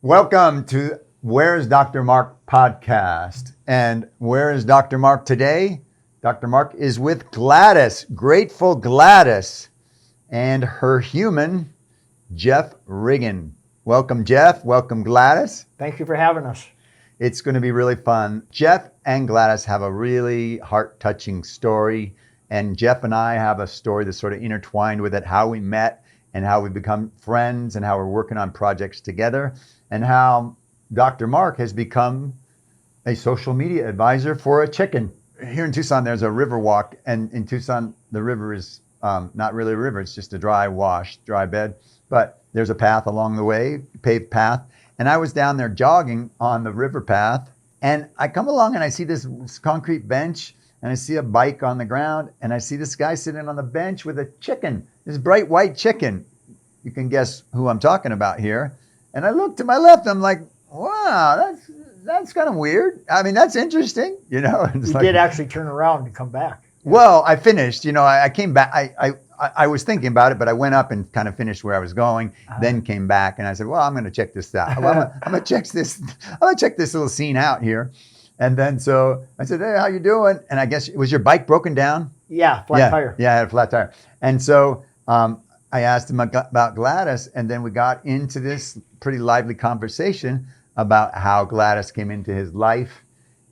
Welcome to Where's Dr. Mark podcast. And where is Dr. Mark today? Dr. Mark is with Gladys, grateful Gladys, and her human, Jeff Riggin. Welcome, Jeff. Welcome, Gladys. Thank you for having us. It's going to be really fun. Jeff and Gladys have a really heart-touching story, and Jeff and I have a story that's sort of intertwined with it, how we met and how we become friends and how we're working on projects together, and how Dr. Mark has become a social media advisor for a chicken. Here in Tucson, there's a river walk, and in Tucson, the river is not really a river, it's just a dry bed, but there's a path along the way, paved path, and I was down there jogging on the river path, and I come along and I see this concrete bench, and I see a bike on the ground, and I see this guy sitting on the bench with a chicken, this bright white chicken. You can guess who I'm talking about here. And I look to my left, I'm like, wow, that's kind of weird. I mean, that's interesting, you know. You did actually turn around and come back. Well, I finished, I came back. I was thinking about it, but I went up and kind of finished where I was going, then came back and I said, well, I'm going to check this out. Well, I'm going to check this little scene out here. And then so I said, hey, how you doing? And I guess, was your bike broken down? Yeah, flat tire. Yeah, I had a flat tire. And so I asked him about Gladys, and then we got into this pretty lively conversation about how Gladys came into his life.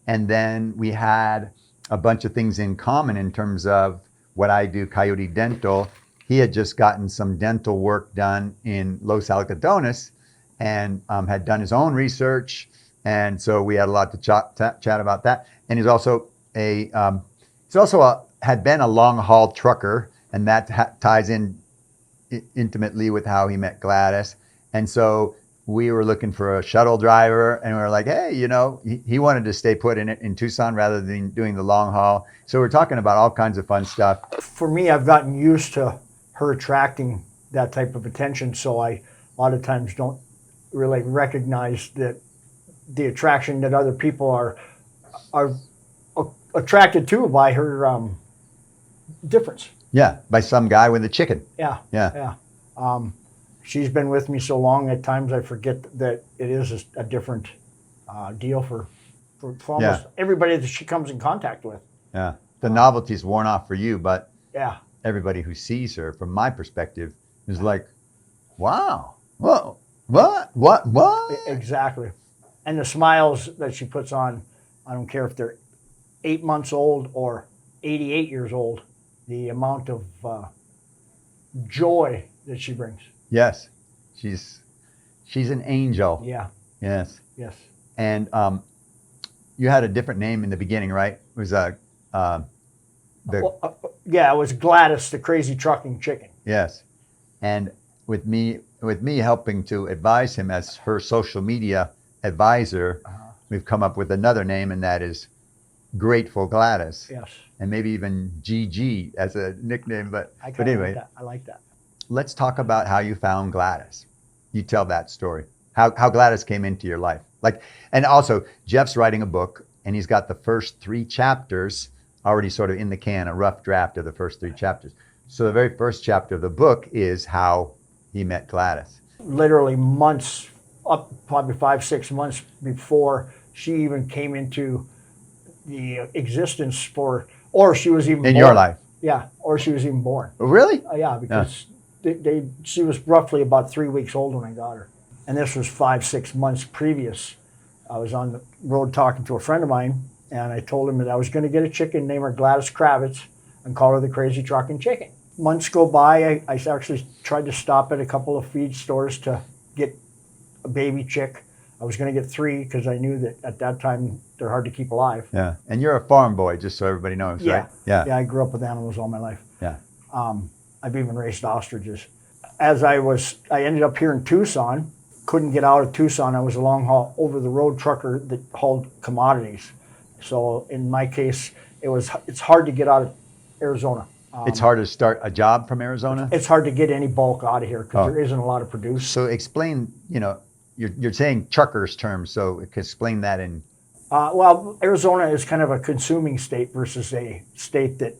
And then we had a bunch of things in common in terms of what I do, Coyote Dental. He had just gotten some dental work done in Los Algodones and had done his own research. And so we had a lot to chat about that. And he's also had been a long haul trucker, and that ties in intimately with how he met Gladys. And so we were looking for a shuttle driver, and we were like, hey, he wanted to stay put in Tucson rather than doing the long haul. So we're talking about all kinds of fun stuff. For me, I've gotten used to her attracting that type of attention, so I a lot of times don't really recognize that the attraction that other people are attracted to by her difference. Yeah, by some guy with a chicken. Yeah. She's been with me so long, at times I forget that it is a different deal for almost everybody that she comes in contact with. Yeah, the novelty's worn off for you, but yeah, everybody who sees her, from my perspective, is like, wow, whoa, what? Exactly. And the smiles that she puts on, I don't care if they're 8 months old or 88 years old, the amount of joy that she brings. Yes, she's an angel. Yeah. Yes. And you had a different name in the beginning, right? It was it was Gladys, the crazy trucking chicken. Yes, and with me helping to advise him as her social media advisor, we've come up with another name, and that is Grateful Gladys. Yes. And maybe even GG as a nickname, but anyway. I like that. Let's talk about how you found Gladys. You tell that story. How Gladys came into your life. And also Jeff's writing a book, and he's got the first 3 chapters already sort of in the can, a rough draft of the first 3 chapters. So the very first chapter of the book is how he met Gladys. Literally months, up probably 5-6 months before she even came into the existence or she was even in born. Your life. Yeah, or she was even born. Really? Yeah, because she was roughly about 3 weeks old when I got her. And this was 5-6 months previous. I was on the road talking to a friend of mine, and I told him that I was going to get a chicken, name her Gladys Kravitz, and call her the Crazy Trucking Chicken. Months go by, I actually tried to stop at a couple of feed stores to get a baby chick. I was going to get 3 because I knew that at that time they're hard to keep alive. Yeah, and you're a farm boy, just so everybody knows, right? Yeah, I grew up with animals all my life. Yeah. I've even raised ostriches. As I ended up here in Tucson, couldn't get out of Tucson. I was a long haul over the road trucker that hauled commodities. So in my case, it's hard to get out of Arizona. It's hard to start a job from Arizona? It's hard to get any bulk out of here because there isn't a lot of produce. So explain, you're saying truckers terms, so explain that in... Well, Arizona is kind of a consuming state versus a state that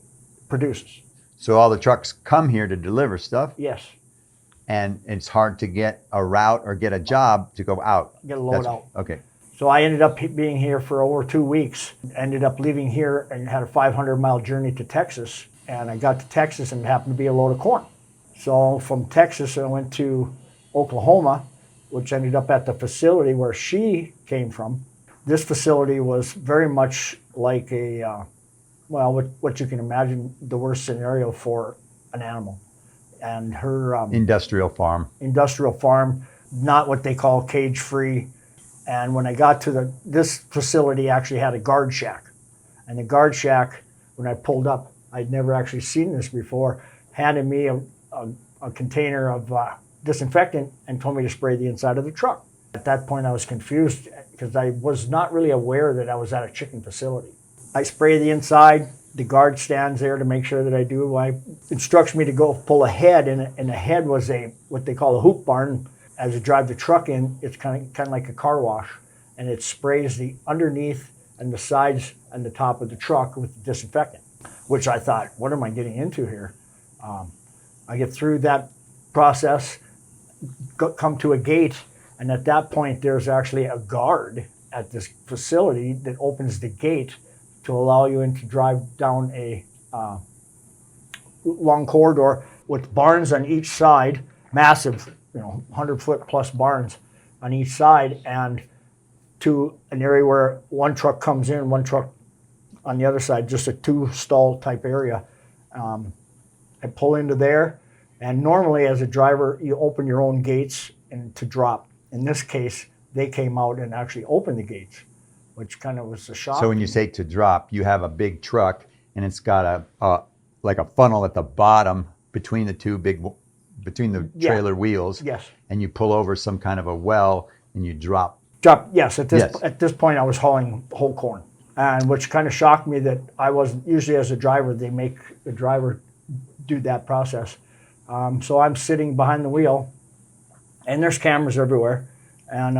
produces. So all the trucks come here to deliver stuff? Yes. and it's hard to get a route or get a job to go out. Get a load That's- out. Okay. So I ended up being here for over 2 weeks, ended up leaving here and had a 500-mile journey to Texas. And I got to Texas and it happened to be a load of corn. So from Texas, I went to Oklahoma, which ended up at the facility where she came from. This facility was very much like a, what you can imagine the worst scenario for an animal. And her Industrial farm. not what they call cage-free. And when I got to this facility actually had a guard shack. And the guard shack, when I pulled up, I'd never actually seen this before, handed me a container of disinfectant and told me to spray the inside of the truck. At that point I was confused because I was not really aware that I was at a chicken facility. I spray the inside, the guard stands there to make sure that I do. I instructs me to go pull a head, and the head was what they call a hoop barn. As you drive the truck in, it's kind of like a car wash, and it sprays the underneath and the sides and the top of the truck with disinfectant, which I thought, what am I getting into here? I get through that process, come to a gate, and at that point there's actually a guard at this facility that opens the gate to allow you in to drive down a long corridor with barns on each side, massive, 100-foot plus barns on each side, and to an area where one truck comes in, one truck on the other side, just a two-stall type area. I pull into there, and normally as a driver, you open your own gates and to drop. In this case, they came out and actually opened the gates, which kind of was a shock. So when you say to drop, you have a big truck and it's got like a funnel at the bottom between the trailer wheels. Yes. And you pull over some kind of a well and you drop. Yes. At this point, I was hauling whole corn, and which kind of shocked me that I wasn't. Usually, as a driver, they make the driver do that process. So I'm sitting behind the wheel, and there's cameras everywhere, and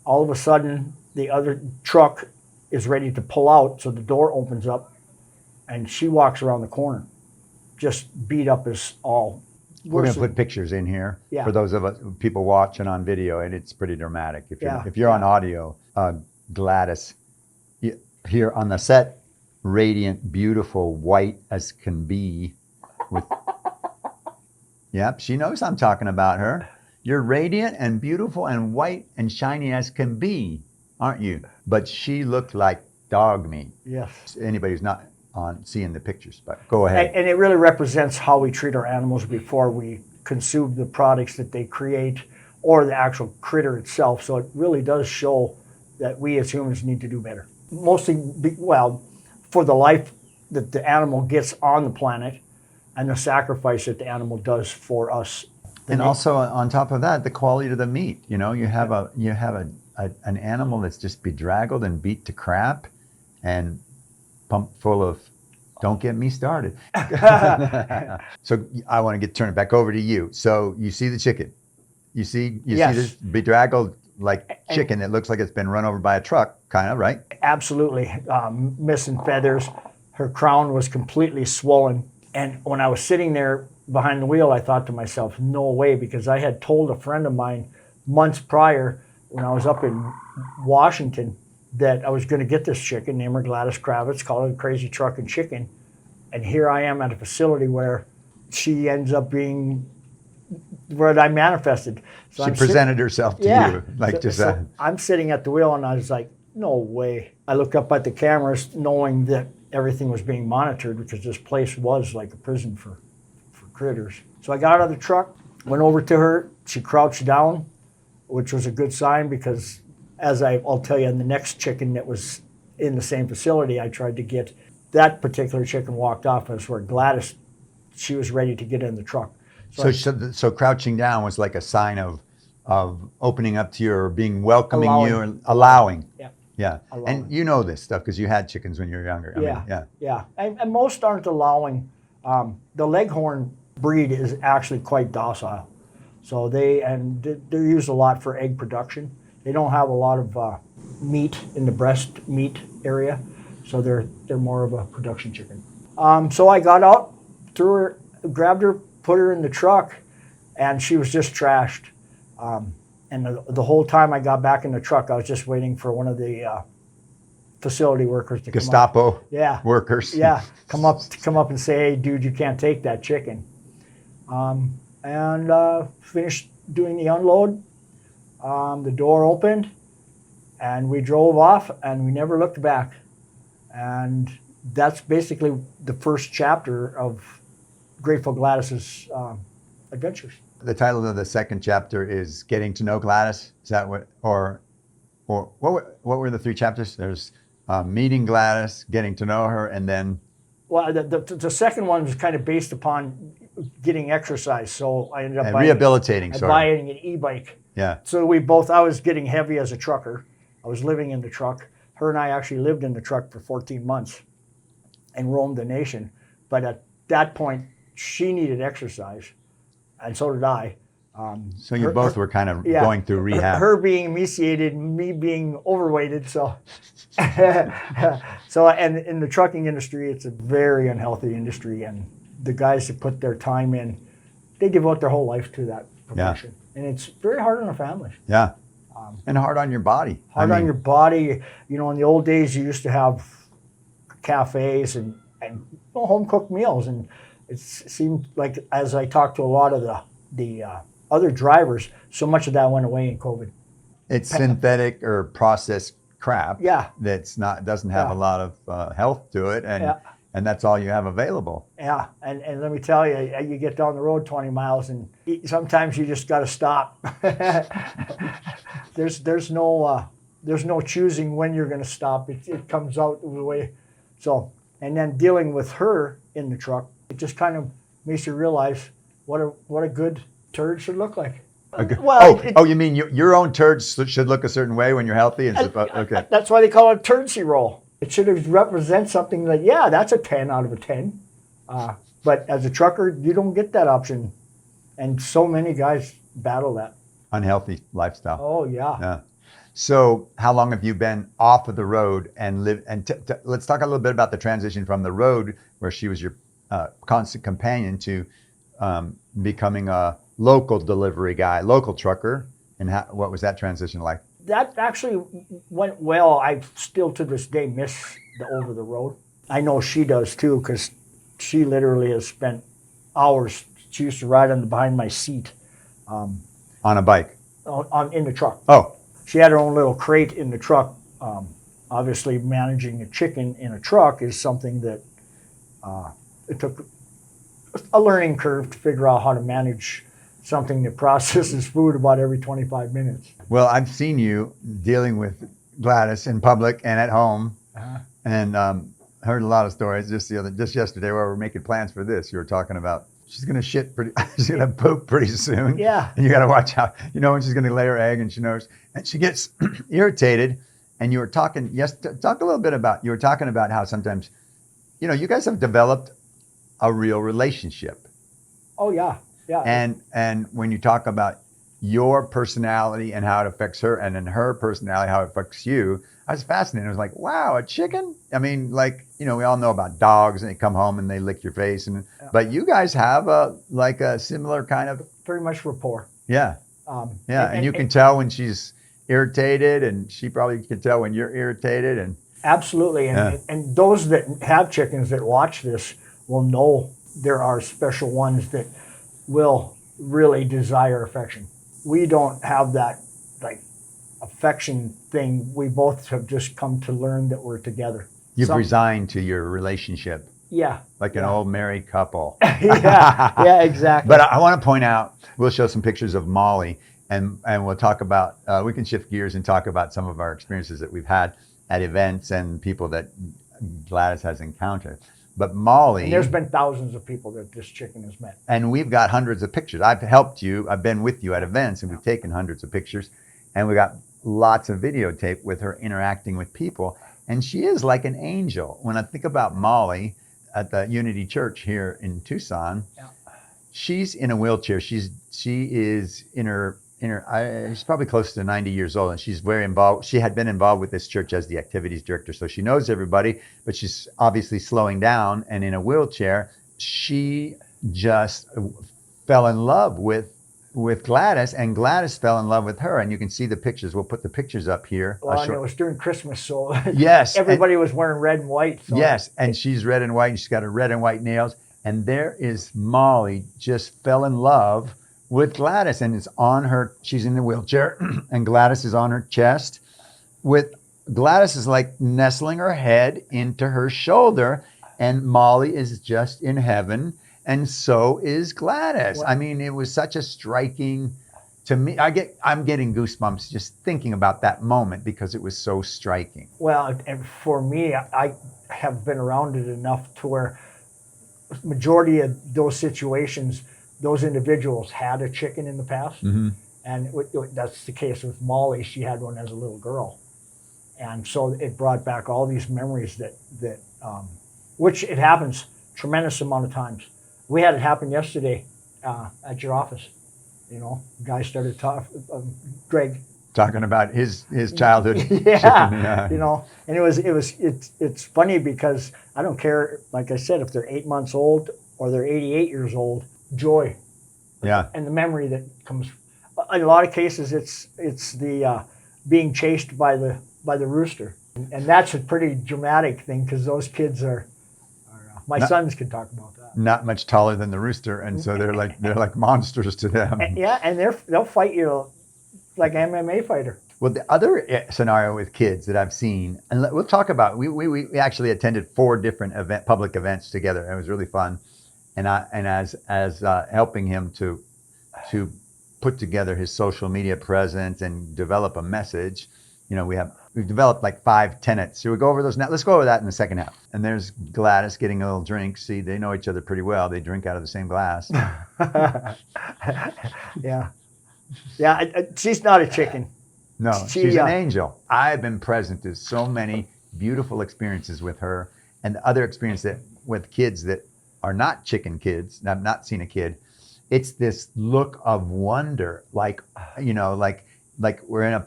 all of a sudden, the other truck is ready to pull out, so the door opens up, and she walks around the corner, just beat up as all. We're going to put pictures in here for those of us people watching on video, and it's pretty dramatic. If you're on audio, Gladys here on the set, radiant, beautiful, white as can be. Yep, she knows I'm talking about her. You're radiant and beautiful and white and shiny as can be, aren't you? But she looked like dog meat. Yes. Anybody who's not on seeing the pictures, but go ahead. And it really represents how we treat our animals before we consume the products that they create or the actual critter itself. So it really does show that we as humans need to do better. Mostly, for the life that the animal gets on the planet and the sacrifice that the animal does for us. And also on top of that, the quality of the meat. You have an animal that's just bedraggled and beat to crap and pumped full of, don't get me started. So I want to turn it back over to you. So you see the chicken. You see this bedraggled chicken that looks like it's been run over by a truck, kind of, right? Absolutely. Missing feathers. Her crown was completely swollen. And when I was sitting there behind the wheel, I thought to myself, no way, because I had told a friend of mine months prior when I was up in Washington that I was going to get this chicken, named her Gladys Kravitz, called it a crazy trucking chicken. And here I am at a facility where she ends up being what I manifested. So she presented herself to you. I'm sitting at the wheel and I was like, no way. I looked up at the cameras knowing that everything was being monitored because this place was like a prison for critters. So I got out of the truck, went over to her. She crouched down, which was a good sign because as I'll tell you, in the next chicken that was in the same facility, I tried to get that particular chicken walked off. And it's where Gladys, she was ready to get in the truck. So crouching down was like a sign of opening up to you or being welcoming you and allowing. Yeah. Allowing. And you know this stuff because you had chickens when you were younger. Yeah. And most aren't allowing. The Leghorn breed is actually quite docile. So they're used a lot for egg production. They don't have a lot of meat in the breast meat area, so they're more of a production chicken. So I got out, threw her, grabbed her, put her in the truck, and she was just trashed. And the whole time I got back in the truck, I was just waiting for one of the facility workers to Gestapo come up. Yeah. workers. Yeah, come up and say, hey, dude, you can't take that chicken. And finished doing the unload. The door opened, and we drove off, and we never looked back. And that's basically the first chapter of Grateful Gladys's adventures. The title of the second chapter is Getting to Know Gladys. Is that what, or what were the three chapters? There's meeting Gladys, getting to know her, and then... Well, the second one was kind of based upon getting exercise. So I ended up rehabilitating, buying an e-bike. Yeah. So I was getting heavy as a trucker. I was living in the truck. Her and I actually lived in the truck for 14 months and roamed the nation. But at that point, she needed exercise, and so did I. So you both were kind of going through rehab. Her being emaciated, me being overweighted. So, and in the trucking industry, it's a very unhealthy industry. And the guys that put their time in, they devote their whole life to that profession. Yeah. And it's very hard on a family. Yeah. And hard on your body. On your body. You know, in the old days, you used to have cafes and home cooked meals. And it seemed like, as I talked to a lot of the other drivers, so much of that went away in COVID. It's synthetic or processed crap. Yeah. Doesn't have a lot of health to it, and that's all you have available. Yeah, and let me tell you, you get down the road 20 miles, and sometimes you just got to stop. There's no choosing when you're going to stop. It comes out the way. So, and then dealing with her in the truck, it just kind of makes you realize what a good turd should look like. Well, you mean your own turds should look a certain way when you're healthy? Okay. That's why they call it a turdsy roll. It should represent something like, yeah, that's a 10 out of a 10. But as a trucker, you don't get that option. And so many guys battle that. Unhealthy lifestyle. Oh, yeah. Yeah. So how long have you been off of the road and live? And let's talk a little bit about the transition from the road, where she was your constant companion, to becoming a local delivery guy, local trucker. And what was that transition like? That actually went well. I still to this day miss the over the road. I know she does too, because she literally has spent hours. She used to ride behind my seat. On a bike? In the truck. Oh. She had her own little crate in the truck. Obviously, managing a chicken in a truck is something that it took a learning curve to figure out how to manage something that processes food about every 25 minutes. Well, I've seen you dealing with Gladys in public and at home, and heard a lot of stories. Just yesterday, where we're making plans for this, you were talking about she's gonna she's gonna poop pretty soon. Yeah. And you got to watch out. You know when she's gonna lay her egg, and she gets irritated. And you were talking. Talk a little bit about. You were talking about how sometimes, you guys have developed a real relationship. Oh yeah. Yeah. And when you talk about your personality and how it affects her, and then her personality, how it affects you, I was fascinated. I was like, wow, a chicken? I mean, we all know about dogs, and they come home and they lick your face, but you guys have a similar kind of very much rapport. Yeah. And you can tell when she's irritated, and she probably can tell when you're irritated, and absolutely. And those that have chickens that watch this will know there are special ones that will really desire affection. We don't have that affection thing. We both have just come to learn that we're together. You've resigned to your relationship. Yeah. Like an old married couple. Yeah, exactly. But I want to point out, we'll show some pictures of Molly, and we'll talk about, we can shift gears and talk about some of our experiences that we've had at events and people that Gladys has encountered. But Molly... And there's been thousands of people that this chicken has met. And we've got hundreds of pictures. I've helped you. I've been with you at events, and we've taken hundreds of pictures. And we got lots of videotape with her interacting with people. And she is like an angel. When I think about Molly at the Unity Church here in Tucson, she's in a wheelchair. She is she's probably close to 90 years old, and she's very involved. She had been involved with this church as the activities director, so she knows everybody, but she's obviously slowing down, and in a wheelchair. She just fell in love with with Gladys, and Gladys fell in love with her. And you can see the pictures. We'll put the pictures up here. Well, and it was during Christmas, so yes, everybody was wearing red and white. So yes, and she's red and white, and she's got her red and white nails. And there is Molly, just fell in love with Gladys, and it's on her. She's in the wheelchair, and Gladys is on her chest. With Gladys is like nestling her head into her shoulder, and Molly is just in heaven, and so is Gladys. Well, I mean, it was such a striking. To me, I'm getting goosebumps just thinking about that moment because it was so striking. Well, and for me, I have been around it enough to where majority of those situations, those individuals had a chicken in the past. Mm-hmm. And that's the case with Molly. She had one as a little girl. And so it brought back all these memories that which it happens tremendous amount of times. We had it happen yesterday at your office. You know, guy started talking, Greg. Talking about his childhood yeah, chicken. Yeah. You know, and it's funny because I don't care, like I said, if they're 8 months old or they're 88 years old, joy. Yeah. And the memory that comes. In a lot of cases, it's the being chased by the rooster, and that's a pretty dramatic thing because those kids are my sons can talk about that. Not much taller than the rooster, and so they're like monsters to them. And they'll fight you like an MMA fighter. Well, the other scenario with kids that I've seen, and we'll talk about, we actually attended 4 different public events together. It was really fun, and as helping him to put together his social media presence and develop a message. You know, we've developed like 5 tenets. Should we go over those now? Let's go over that in the second half. And there's Gladys getting a little drink. See, they know each other pretty well. They drink out of the same glass. Yeah. She's not a chicken. No, she's an angel. I've been present to so many beautiful experiences with her, and the other experience that with kids that are not chicken kids. I've not seen a kid. It's this look of wonder, like, you know, like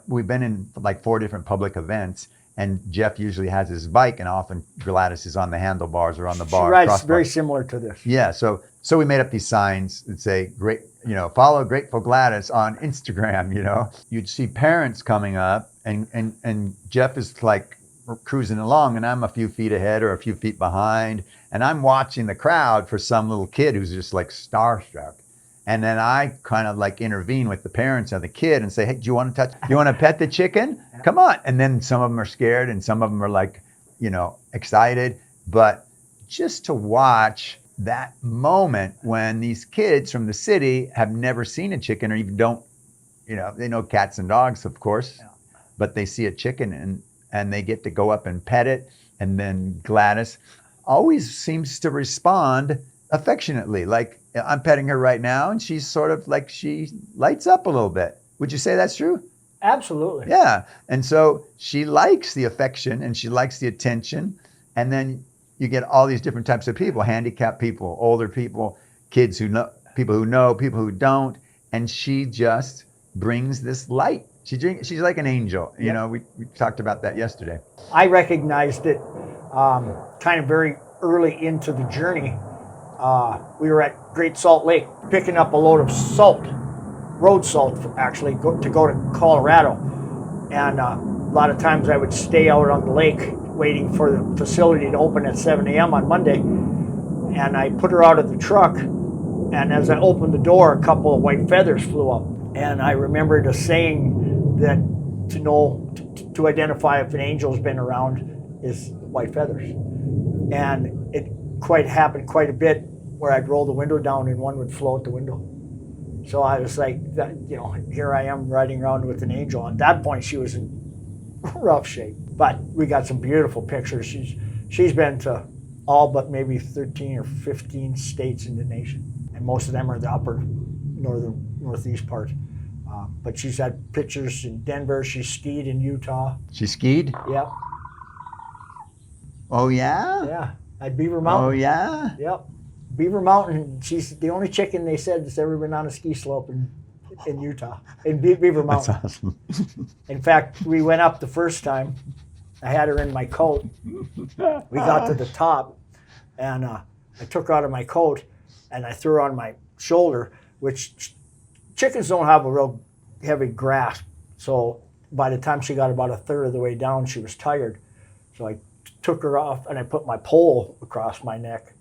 we've been in like 4 different public events, and Jeff usually has his bike, and often Gladys is on the handlebars or on the bar. She rides very similar to this. Yeah, so we made up these signs that say, "Great, you know, follow Grateful Gladys on Instagram." You know, you'd see parents coming up, and Jeff is like cruising along, and I'm a few feet ahead or a few feet behind, and I'm watching the crowd for some little kid who's just like starstruck. And then I kind of like intervene with the parents of the kid and say, "Hey, do you want to pet the chicken? Come on." And then some of them are scared and some of them are like, you know, excited. But just to watch that moment when these kids from the city have never seen a chicken or even don't, you know, they know cats and dogs, of course, but they see a chicken and they get to go up and pet it. And then Gladys always seems to respond affectionately, like, I'm petting her right now, and she's sort of like, she lights up a little bit. Would you say that's true? Absolutely. Yeah. And so she likes the affection and she likes the attention. And then you get all these different types of people, handicapped people, older people, kids who know, people who don't. And she just brings this light. She's like an angel. You know, we talked about that yesterday. I recognized it kind of very early into the journey. We were at Great Salt Lake picking up a load of salt, road salt actually, to go to Colorado. And a lot of times I would stay out on the lake waiting for the facility to open at 7 a.m. on Monday. And I put her out of the truck, and as I opened the door, a couple of white feathers flew up. And I remembered a saying that to identify if an angel's been around is white feathers. And it happened quite a bit where I'd roll the window down and one would float the window. So I was like, you know, here I am riding around with an angel. At that point, she was in rough shape, but we got some beautiful pictures. She's been to all but maybe 13 or 15 states in the nation, and most of them are the upper northeast part. But she's had pictures in Denver. She skied in Utah. She skied? Yep. Oh, yeah? Yeah. At Beaver Mountain. Oh, yeah? Yep. Beaver Mountain. She's the only chicken they said that's ever been on a ski slope in Utah, in Beaver Mountain. That's awesome. In fact, we went up the first time. I had her in my coat. We got to the top, and I took her out of my coat, and I threw her on my shoulder, which chickens don't have a real heavy grasp. So by the time she got about a third of the way down, she was tired. So I took her off and I put my pole across my neck,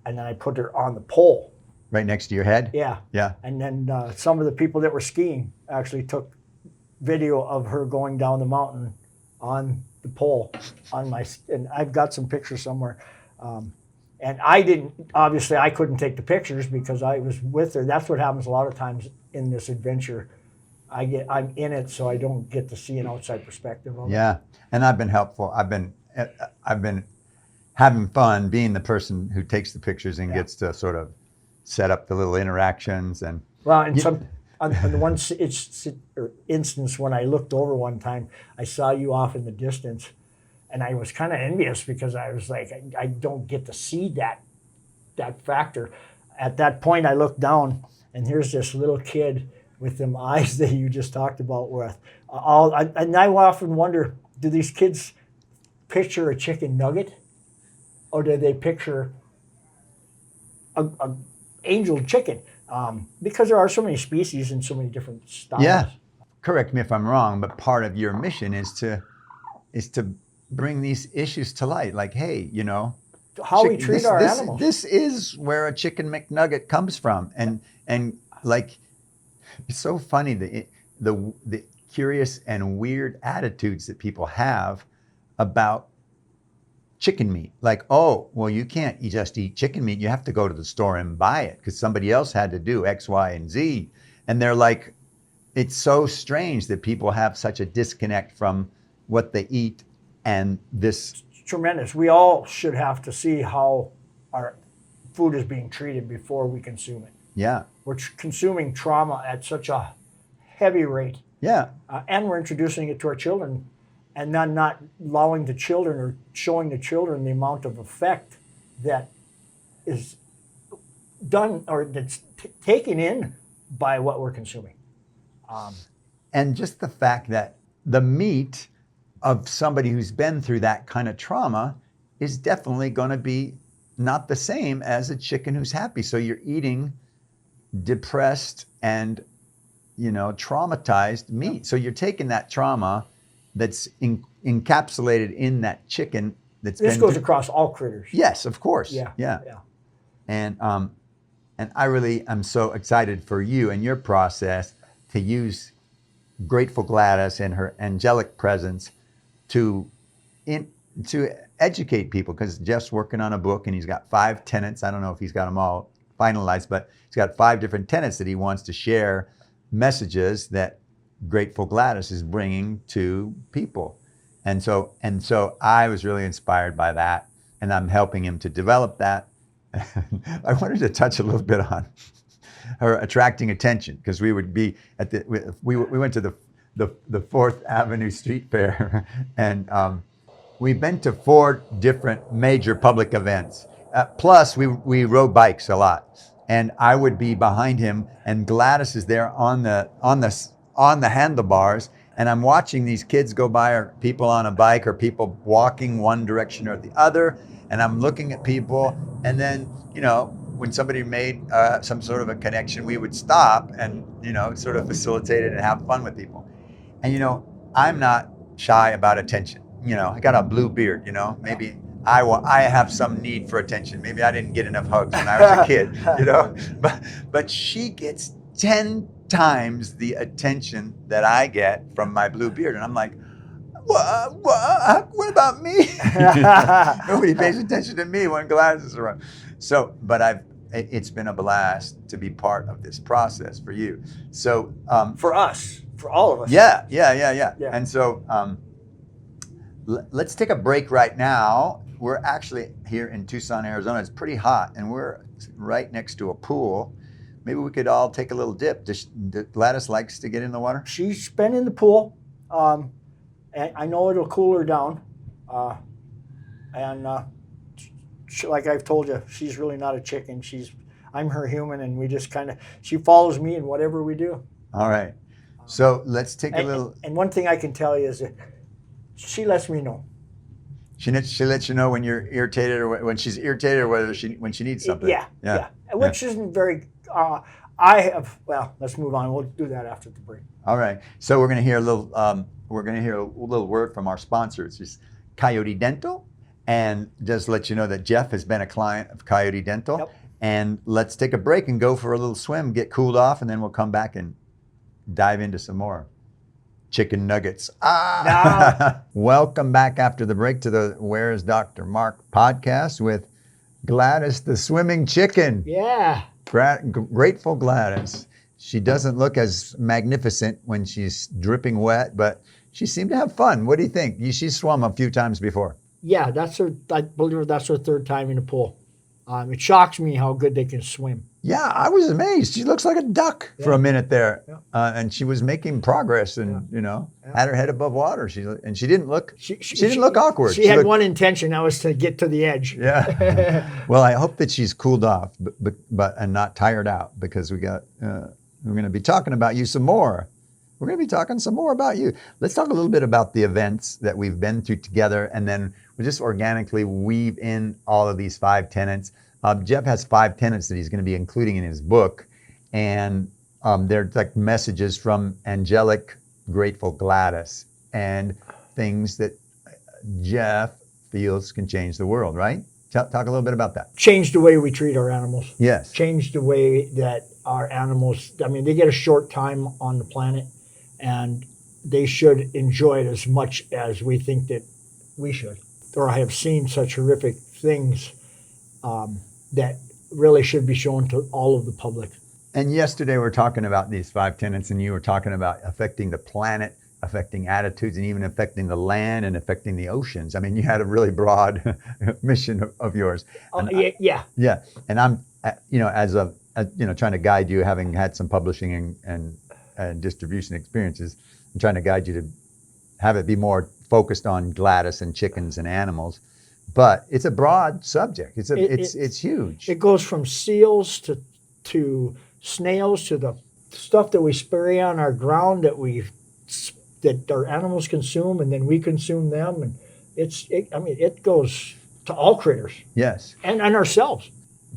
and then I put her on the pole. Right next to your head? Yeah. Yeah. And then some of the people that were skiing actually took video of her going down the mountain on the pole on my, and I've got some pictures somewhere. And I couldn't take the pictures because I was with her. That's what happens a lot of times in this adventure. I'm in it, so I don't get to see an outside perspective of it. Yeah. And I've been helpful. I've been having fun being the person who takes the pictures and gets to sort of set up the little interactions. And well, and on the one instance when I looked over one time, I saw you off in the distance, and I was kind of envious because I was like, I don't get to see that factor. At that point, I looked down, and here's this little kid with them eyes that you just talked about. And I often wonder, do these kids picture a chicken nugget, or do they picture a angel chicken? Because there are so many species and so many different styles. yeah, correct me if I'm wrong, but part of your mission is to bring these issues to light. Like, hey, How we treat our animals. This is where a chicken McNugget comes from, and like, it's so funny the curious and weird attitudes that people have about chicken meat. Like, oh, well, you can't just eat chicken meat. You have to go to the store and buy it because somebody else had to do X, Y, and Z. And they're like, it's so strange that people have such a disconnect from what they eat and this. It's tremendous. We all should have to see how our food is being treated before we consume it. Yeah. We're consuming trauma at such a heavy rate. Yeah. And we're introducing it to our children, and then not allowing the children or showing the children the amount of effect that is done or that's taken in by what we're consuming. And just the fact that the meat of somebody who's been through that kind of trauma is definitely going to be not the same as a chicken who's happy. So you're eating depressed and traumatized meat. So you're taking that trauma that's encapsulated in that chicken that's this goes across all critters. Yes, of course. Yeah. And I really am so excited for you and your process to use Grateful Gladys and her angelic presence to educate people, because Jeff's working on a book and he's got 5 tenets. I don't know if he's got them all finalized, but he's got 5 different tenets that he wants to share, messages that Grateful Gladys is bringing to people. And so I was really inspired by that, and I'm helping him to develop that. I wanted to touch a little bit on her attracting attention, because we would be at we went to the 4th Avenue Street Fair, and we've been to 4 different major public events. Plus, we rode bikes a lot, and I would be behind him, and Gladys is there on the handlebars, and I'm watching these kids go by, or people on a bike, or people walking one direction or the other, and I'm looking at people, and then when somebody made some sort of a connection, we would stop and sort of facilitate it and have fun with people. And I'm not shy about attention. I got a blue beard. Maybe I have some need for attention. Maybe I didn't get enough hugs when I was a kid. But she gets 10 times the attention that I get from my blue beard, and I'm like, what about me? Nobody pays attention to me when Gladys is around. So, but it's been a blast to be part of this process for you. So for us, for all of us. Yeah. And so let's take a break right now. We're actually here in Tucson, Arizona. It's pretty hot, and we're right next to a pool. Maybe we could all take a little dip. Gladys likes to get in the water? She's been in the pool. And I know it'll cool her down. Like I've told you, she's really not a chicken. I'm her human, and we just she follows me in whatever we do. All right. So let's take a little. And one thing I can tell you is that she lets me know. She lets you know when you're irritated, or when she's irritated, or when she needs something. Yeah. Which isn't very I have. Well, let's move on. We'll do that after the break. All right. So we're going to hear a little. We're going to hear a little word from our sponsors. It's Coyote Dental, and just let you know that Jeff has been a client of Coyote Dental. Yep. And let's take a break and go for a little swim, get cooled off, and then we'll come back and dive into some more chicken nuggets. Welcome back after the break to the Where's Dr. Mark podcast with Gladys, the swimming chicken. Yeah. Grateful Gladys. She doesn't look as magnificent when she's dripping wet, but she seemed to have fun. What do you think? She's swum a few times before. Yeah, I believe that's her third time in the pool. It shocks me how good they can swim. Yeah, I was amazed. She looks like a duck for a minute there, and she was making progress, and had her head above water. She didn't look. She didn't look awkward. She had one intention. That was to get to the edge. Yeah. Well, I hope that she's cooled off, but and not tired out, because we're going to be talking about you some more. We're going to be talking some more about you. Let's talk a little bit about the events that we've been through together, and then we'll just organically weave in all of these 5 tenets. Jeff has 5 tenets that he's going to be including in his book, and they're like messages from angelic, grateful Gladys, and things that Jeff feels can change the world, right? Talk a little bit about that. Change the way we treat our animals. Yes. Change the way that our animals, they get a short time on the planet, and they should enjoy it as much as we think that we should. Or I have seen such horrific things that really should be shown to all of the public. And yesterday we were talking about these 5 tenets, and you were talking about affecting the planet, affecting attitudes, and even affecting the land and affecting the oceans. I mean, you had a really broad mission of yours. Yeah. Yeah. And I'm, as trying to guide you, having had some publishing and distribution experiences, I'm trying to guide you to have it be more focused on Gladys and chickens and animals. But it's a broad subject. It's huge. It goes from seals to snails to the stuff that we spray on our ground that our animals consume, and then we consume them, and it goes to all critters. Yes. And ourselves.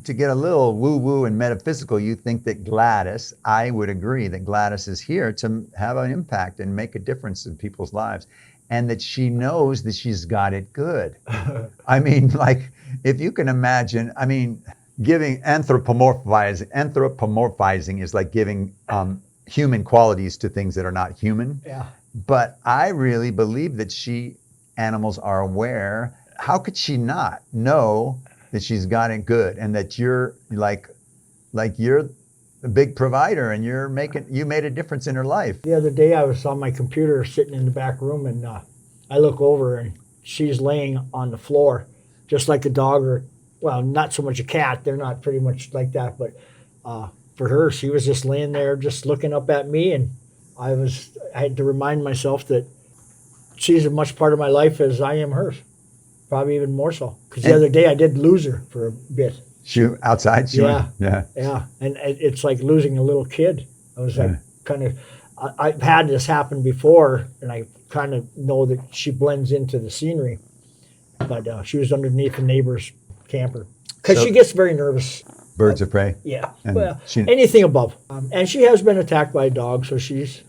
To get a little woo-woo and metaphysical, you think that Gladys, I would agree that Gladys is here to have an impact and make a difference in people's lives, and that she knows that she's got it good. I mean, like, if you can imagine, giving anthropomorphizing is like giving human qualities to things that are not human. Yeah. But I really believe that animals are aware. How could she not know that she's got it good, and that you're like you're a big provider, and you made a difference in her life? The other day I was on my computer sitting in the back room, and I look over and she's laying on the floor just like a dog, or, well, not so much a cat. They're not pretty much like that, but for her, she was just laying there just looking up at me, and I had to remind myself that she's as much part of my life as I am hers. Probably even more so. Because the other day I did lose her for a bit. Outside? Yeah. Yeah. And it's like losing a little kid. I was like I've had this happen before, and I kind of know that she blends into the scenery. But she was underneath the neighbor's camper. Because she gets very nervous. Birds of prey? Yeah. Well, anything above. And she has been attacked by a dog, so she's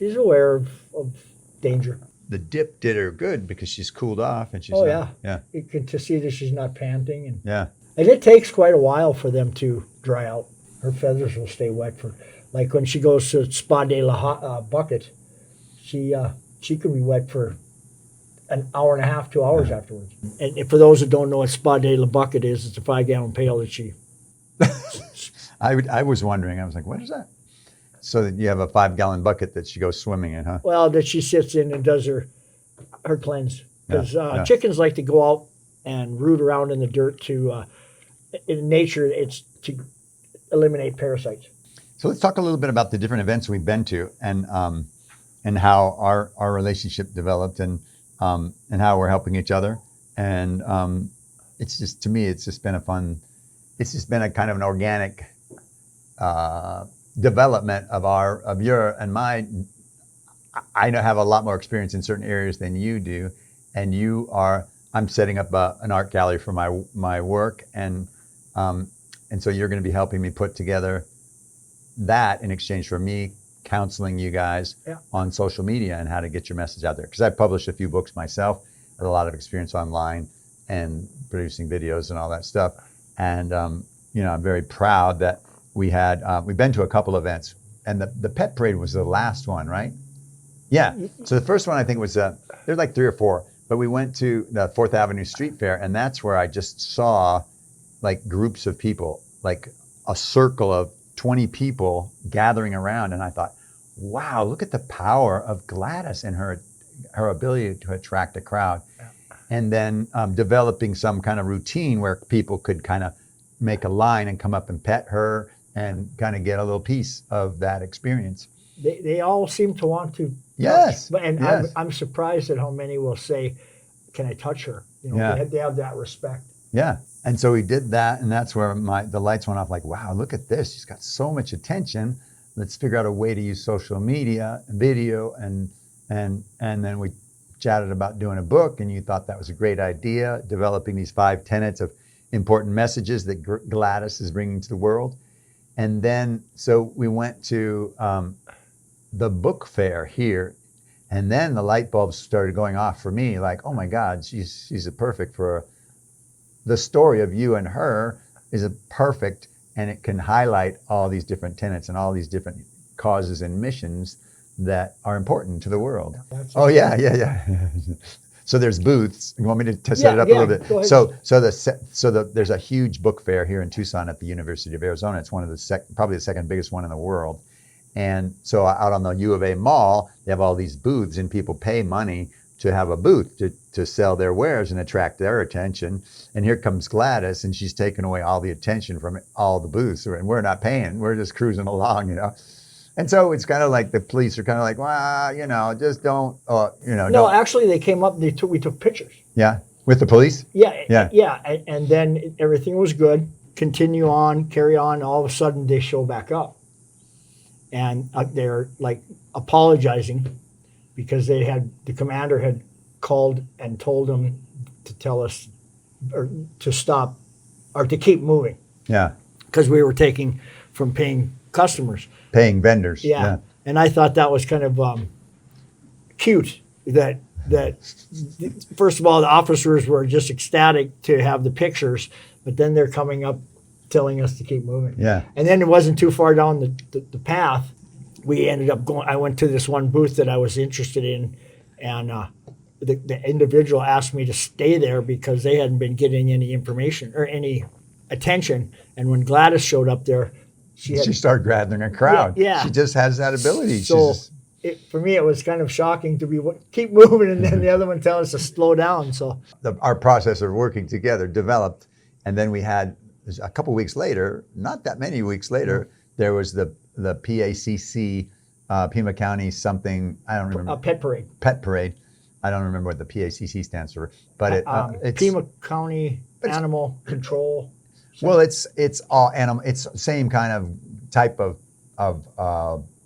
aware of danger. The dip did her good because she's cooled off, and she's yeah. You can to see that she's not panting, and and it takes quite a while for them to dry out. Her feathers will stay wet for, like when she goes to Spa de la Bucket, she can be wet for an hour and a half, 2 hours afterwards. And for those that don't know what Spa de la Bucket is, it's a 5-gallon pail that she. I was wondering. I was like, what is that? So that you have a 5-gallon bucket that she goes swimming in, huh? Well, that she sits in and does her cleanse. Because chickens like to go out and root around in the dirt in nature, it's to eliminate parasites. So let's talk a little bit about the different events we've been to, and how our relationship developed, and how we're helping each other. And it's just, to me, it's just been a kind of an organic development of your and my. I have a lot more experience in certain areas than you do, and I'm setting up an art gallery for my work, and so you're going to be helping me put together that in exchange for me counseling you guys on social media and how to get your message out there. Because I published a few books myself, had a lot of experience online and producing videos and all that stuff. And I'm very proud that we've been to a couple events, and the pet parade was the last one, right? Yeah. So the first one I think was there's like 3 or 4, but we went to the 4th Avenue Street Fair, and that's where I just saw like groups of people, like a circle of 20 people gathering around, and I thought, wow, look at the power of Gladys and her ability to attract a crowd. And then developing some kind of routine where people could kind of make a line and come up and pet her and kind of get a little piece of that experience. They all seem to want to. Yes. Touch. And yes. I'm surprised at how many will say, "Can I touch her?" They have that respect. Yeah. And so we did that, and that's where the lights went off. Like, wow, look at this! She's got so much attention. Let's figure out a way to use social media, and video, and then we chatted about doing a book, and you thought that was a great idea, developing these 5 tenets of important messages that Gladys is bringing to the world. And then, so we went to the book fair here, and then the light bulbs started going off for me, like, oh my God, she's a perfect for the story of you and her is a perfect, and it can highlight all these different tenets and all these different causes and missions that are important to the world. Oh yeah. So there's booths. You want me to set it up a little bit? Go ahead. There's a huge book fair here in Tucson at the University of Arizona. It's one of probably the second biggest one in the world. And so out on the U of A Mall, they have all these booths, and people pay money to have a booth to sell their wares and attract their attention. And here comes Gladys, and she's taken away all the attention from all the booths, and we're not paying. We're just cruising along, And so it's kind of like the police are kind of like, well, just don't, No, don't. actually, they came up and we took pictures. Yeah, with the police? Yeah. And then everything was good. Continue on, carry on. All of a sudden, they show back up. And they're like apologizing because the commander had called and told them to tell us or to stop or to keep moving. Yeah. Because we were taking from paying customers. Paying vendors. Yeah. And I thought that was kind of cute that first of all, the officers were just ecstatic to have the pictures, but then they're coming up telling us to keep moving. Yeah. And then it wasn't too far down the path. We ended up going, I went to this one booth that I was interested in, and the individual asked me to stay there because they hadn't been getting any information or any attention. And when Gladys showed up there, she started gathering a crowd. Yeah. She just has that ability. So for me, it was kind of shocking to be keep moving, and then the other one tell us to slow down. So our process of working together developed, and then we had a couple weeks later, not that many weeks later, there was the PACC, Pima County something, I don't remember. Pet parade. Pet parade. I don't remember what the PACC stands for, but it's Pima County Animal Control. Well, it's all animal. It's same kind of type of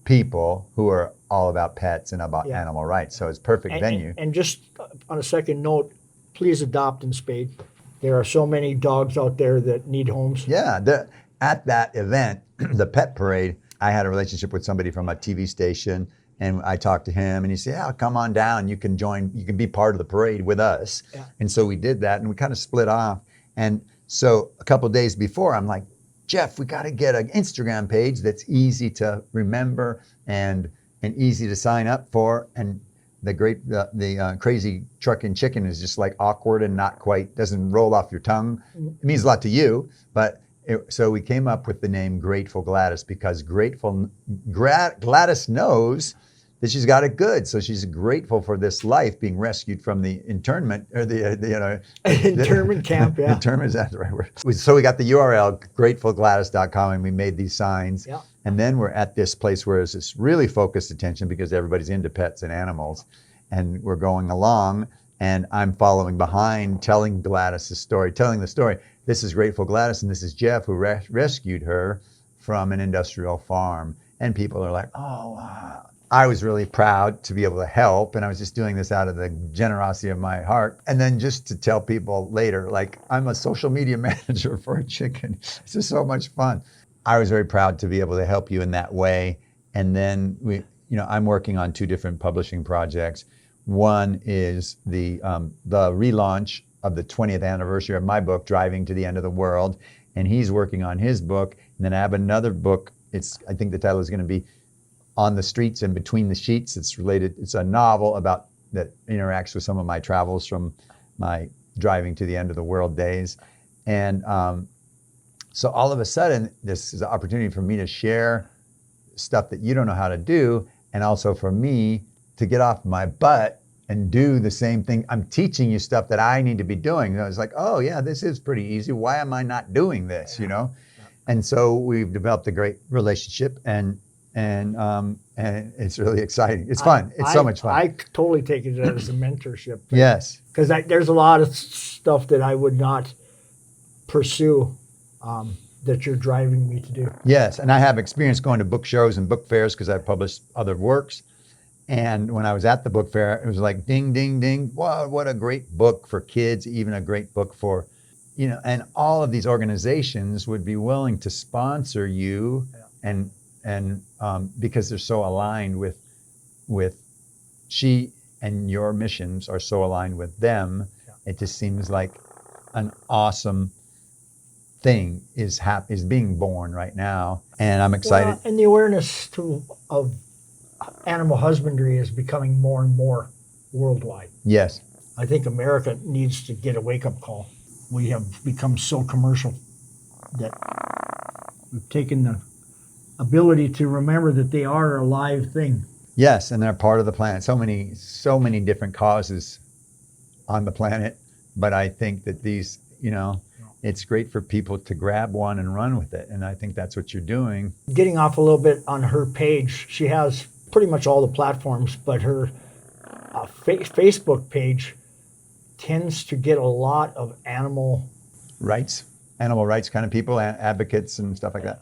people who are all about pets and about animal rights. So it's perfect venue. And just on a second note, please adopt and spade. There are so many dogs out there that need homes. Yeah, at that event, the pet parade, I had a relationship with somebody from a TV station, and I talked to him, and he said, "Yeah, come on down. You can join. You can be part of the parade with us." Yeah. And so we did that, and we kind of split off. And so a couple of days before, I'm like, Jeff, we got to get an Instagram page that's easy to remember and easy to sign up for. And the crazy trucking chicken is just like awkward and not quite, doesn't roll off your tongue. It means a lot to you, but so we came up with the name Grateful Gladys because Gladys knows that she's got it good. So she's grateful for this life being rescued from the internment or internment camp. Yeah. Internment is that the right word? So we got the URL gratefulgladys.com, and we made these signs. Yeah. And then we're at this place where it's this really focused attention because everybody's into pets and animals, and we're going along, and I'm following behind, telling Gladys the story. This is Grateful Gladys, and this is Jeff who rescued her from an industrial farm. And people are like, oh, wow. I was really proud to be able to help, and I was just doing this out of the generosity of my heart. And then just to tell people later, like, I'm a social media manager for a chicken. It's just so much fun. I was very proud to be able to help you in that way. And then I'm working on 2 different publishing projects. One is the relaunch of the 20th anniversary of my book, Driving to the End of the World. And he's working on his book. And then I have another book. I think the title is going to be On the Streets and Between the Sheets. It's a novel that interacts with some of my travels from my Driving to the End of the World days. And so all of a sudden, this is an opportunity for me to share stuff that you don't know how to do, and also for me to get off my butt and do the same thing. I'm teaching you stuff that I need to be doing. And I was like, oh yeah, this is pretty easy. Why am I not doing this? And so we've developed a great relationship, and it's really exciting. It's fun. It's so much fun. I totally take it as a mentorship. Yes. Because there's a lot of stuff that I would not pursue that you're driving me to do. Yes, and I have experience going to book shows and book fairs because I've published other works. And when I was at the book fair, it was like, ding, ding, ding. Wow, what a great book for kids, even a great book for, and all of these organizations would be willing to sponsor you, and because they're so aligned with she and your missions are so aligned with them. It just seems like an awesome thing is being born right now, and I'm excited. Well, and the awareness of animal husbandry is becoming more and more worldwide. Yes. I think America needs to get a wake-up call. We have become so commercial that we've taken the ability to remember that they are a live thing. Yes, and they're part of the planet. So many different causes on the planet, but I think that these, it's great for people to grab one and run with it, and I think that's what you're doing. Getting off a little bit on her page, she has pretty much all the platforms, but her Facebook page tends to get a lot of animal rights kind of people, advocates and stuff like that.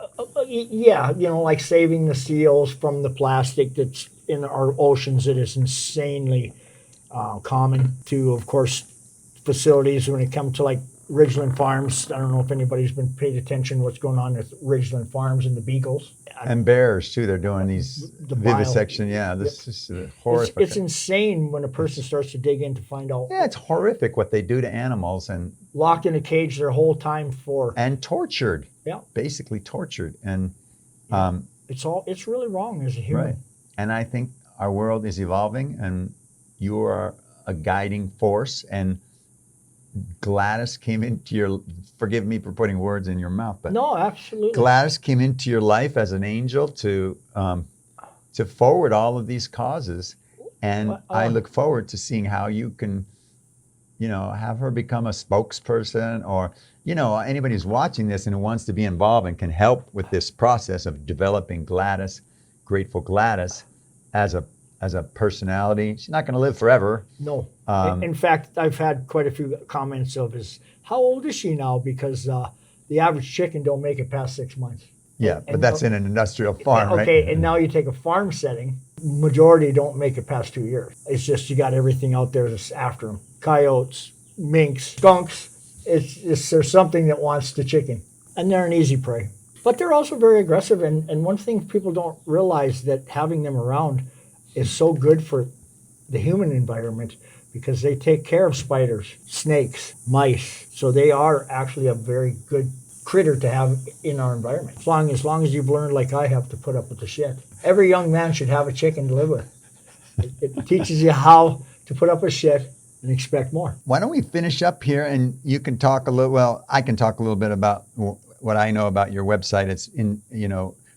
Yeah, like saving the seals from the plastic that's in our oceans that is insanely common, to, of course, facilities when it comes to like Ridgeland Farms. I don't know if anybody's been paid attention to what's going on with Ridgeland Farms and the beagles. And bears, too. They're doing these vivisection. Yeah, this is horrific. It's insane when a person starts to dig in to find out. Yeah, it's horrific what they do to animals. And locked in a cage their whole time and tortured. Yeah. Basically tortured. And it's really wrong as a human. Right. And I think our world is evolving, and you are a guiding force. And Gladys came into your, forgive me for putting words in your mouth, but no, absolutely. Gladys came into your life as an angel to forward all of these causes, and I look forward to seeing how you can, have her become a spokesperson, or anybody who's watching this and who wants to be involved and can help with this process of developing Gladys, Grateful Gladys, as a personality. She's not going to live forever. No. In fact, I've had quite a few comments of how old is she now? Because the average chicken don't make it past 6 months. Yeah, but that's in an industrial farm, right? Okay, and now you take a farm setting, majority don't make it past 2 years. It's just you got everything out there that's after them. Coyotes, minks, skunks. There's something that wants the chicken. And they're an easy prey. But they're also very aggressive, and one thing people don't realize, that having them around is so good for the human environment, because they take care of spiders, snakes, mice. So they are actually a very good critter to have in our environment. As long as you've learned, like I have, to put up with the shit. Every young man should have a chicken to live with. It teaches you how to put up with shit and expect more. Why don't we finish up here, and you can talk I can talk a little bit about what I know about your website. It's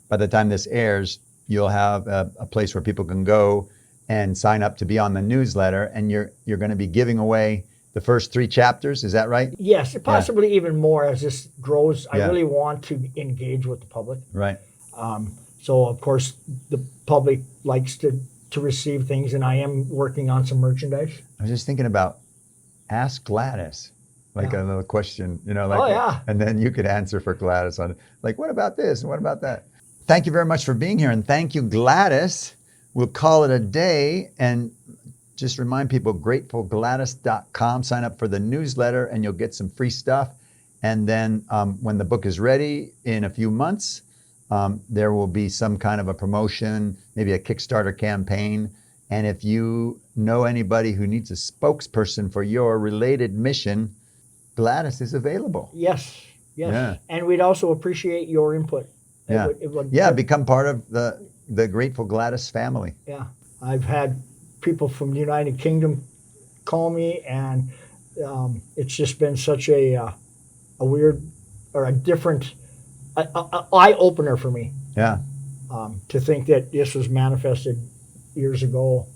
by the time this airs, you'll have a place where people can go and sign up to be on the newsletter, and you're going to be giving away the first 3 chapters. Is that right? Yes, possibly even more as this grows. I really want to engage with the public. Right. So, of course, the public likes to receive things, and I am working on some merchandise. I was just thinking about Ask Gladys, a little question, and then you could answer for Gladys on, what about this and what about that? Thank you very much for being here, and thank you, Gladys. We'll call it a day, and just remind people, gratefulgladys.com. Sign up for the newsletter, and you'll get some free stuff. And then when the book is ready in a few months, there will be some kind of a promotion, maybe a Kickstarter campaign. And if you know anybody who needs a spokesperson for your related mission, Gladys is available. Yes, yes. Yeah. And we'd also appreciate your input. Yeah. Yeah, become part of the Grateful Gladys family. Yeah. I've had people from the United Kingdom call me, and it's just been such a weird or a different eye opener for me. Yeah. To think that this was manifested years ago,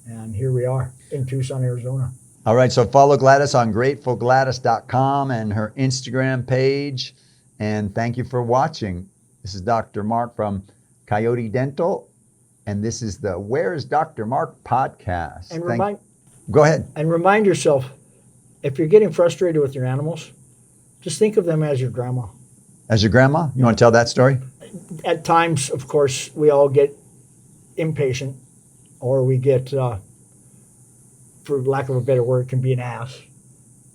and here we are in Tucson, Arizona. All right, so follow Gladys on gratefulgladys.com and her Instagram page. And thank you for watching. This is Dr. Mark from Coyote Dental, and this is the Where's Dr. Mark podcast. And Go ahead. And remind yourself, if you're getting frustrated with your animals, just think of them as your grandma. As your grandma? You want to tell that story? At times, of course, we all get impatient, or we get, for lack of a better word, can be an ass.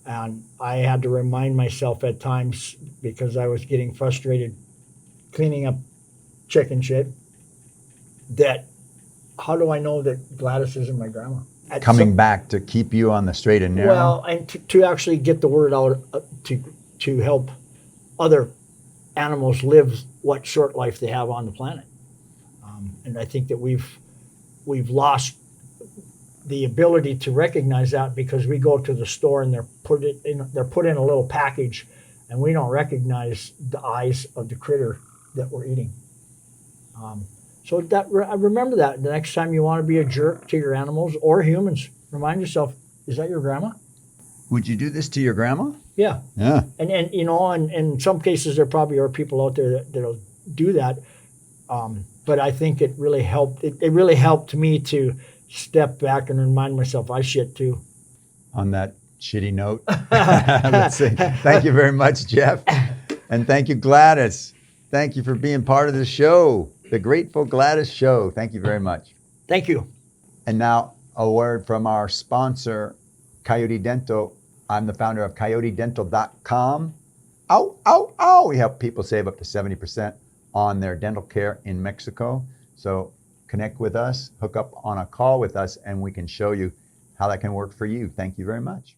And I had to remind myself at times, because I was getting frustrated cleaning up chicken shit, that how do I know that Gladys isn't my grandma? Coming back to keep you on the straight and narrow? Well, and to actually get the word out to help other animals live what short life they have on the planet. And I think that we've lost the ability to recognize that, because we go to the store and they're put in a little package, and we don't recognize the eyes of the critter that we're eating. So remember that the next time you want to be a jerk to your animals or humans, remind yourself, is that your grandma? Would you do this to your grandma? Yeah. Yeah. And in some cases there probably are people out there that'll do that. But I think it really helped. It really helped me to step back and remind myself I shit too. On that shitty note, let's say thank you very much, Jeff. And thank you, Gladys. Thank you for being part of the show, the Grateful Gladys Show. Thank you very much. Thank you. And now a word from our sponsor, Coyote Dental. I'm the founder of coyotedental.com. Ow, ow, ow. We help people save up to 70% on their dental care in Mexico. So connect with us, hook up on a call with us, and we can show you how that can work for you. Thank you very much.